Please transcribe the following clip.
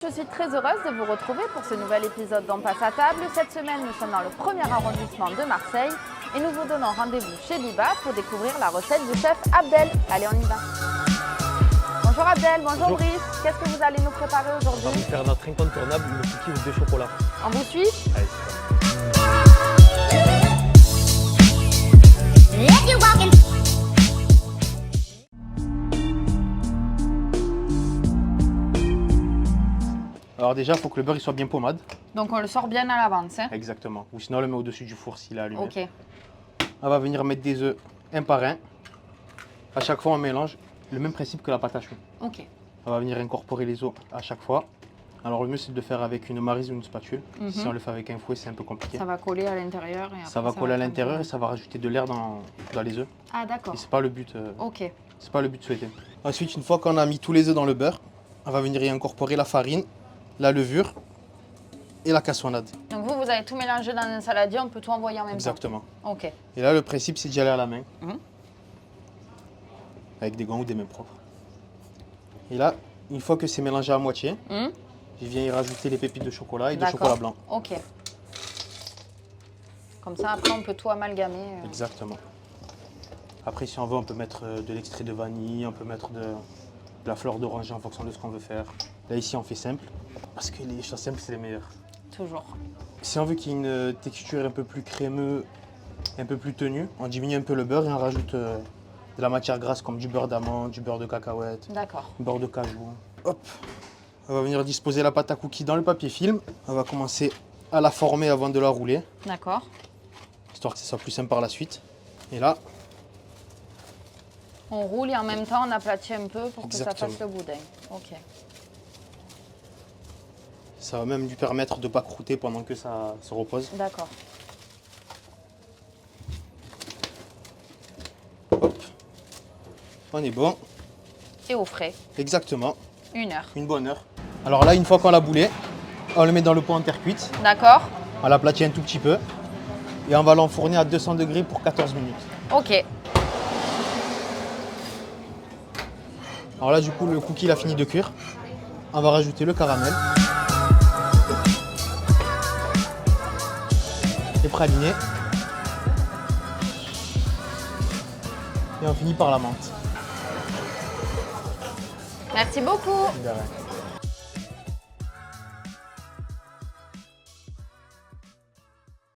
Je suis très heureuse de vous retrouver pour ce nouvel épisode d'On passe à table. Cette semaine, nous sommes dans le premier arrondissement de Marseille et nous vous donnons rendez-vous chez Biba pour découvrir la recette du chef Abdel. Allez, on y va. Bonjour Abdel, bonjour Brice. Qu'est-ce que vous allez nous préparer aujourd'hui? On va vous faire notre incontournable, le cookie aux 2 chocolats. On vous suit? Allez, c'est parti. Alors déjà, il faut que le beurre il soit bien pommade. Donc on le sort bien à l'avance. Hein? Exactement. Ou sinon, on le met au-dessus du four s'il est allumé. Ok. On va venir mettre des œufs un par un. À chaque fois, on mélange. Le même principe que la pâte à choux. Ok. On va venir incorporer les œufs à chaque fois. Alors le mieux, c'est de le faire avec une maryse ou une spatule. Si on le fait avec un fouet, c'est un peu compliqué. Ça va coller à l'intérieur. Ça va coller à l'intérieur et ça va rajouter de l'air dans les œufs. Ah d'accord. Et c'est pas le but. Ok. C'est pas le but souhaité. Ensuite, une fois qu'on a mis tous les œufs dans le beurre, on va venir y incorporer la farine, la levure et la cassonade. Donc vous allez tout mélanger dans un saladier, on peut tout envoyer en même Exactement. temps. Ok. Et là, le principe, c'est d'y aller à la main. Mhm. Avec des gants ou des mains propres. Et là, une fois que c'est mélangé à moitié, je viens y rajouter les pépites de chocolat et de chocolat blanc. Ok. Comme ça, après, on peut tout amalgamer. Exactement. Après, si on veut, on peut mettre de l'extrait de vanille, on peut mettre de la fleur d'oranger en fonction de ce qu'on veut faire. Là, ici, on fait simple, parce que les choses simples, c'est les meilleures. Toujours. Si on veut qu'il y ait une texture un peu plus crémeux, un peu plus tenue, on diminue un peu le beurre et on rajoute de la matière grasse comme du beurre d'amande, du beurre de cacahuète, D'accord. du beurre de cajou. Hop, on va venir disposer la pâte à cookies dans le papier film. On va commencer à la former avant de la rouler, D'accord. histoire que ce soit plus simple par la suite. Et là, On roule et en même temps, on aplatit un peu pour que ça Exactement. fasse le boudin. Ok. ça va même lui permettre de ne pas croûter pendant que ça se repose. D'accord. Hop, on est bon. Et au frais, Exactement, 1 heure. une bonne heure. Alors là, une fois qu'on l'a boulé, on le met dans le pot en terre cuite. D'accord. On l'aplatit un tout petit peu. Et on va l'enfourner à 200 degrés pour 14 minutes. Ok. Alors là, du coup, le cookie il a fini de cuire. On va rajouter le caramel. Les pralinés. Et on finit par la menthe. Merci beaucoup. De rien.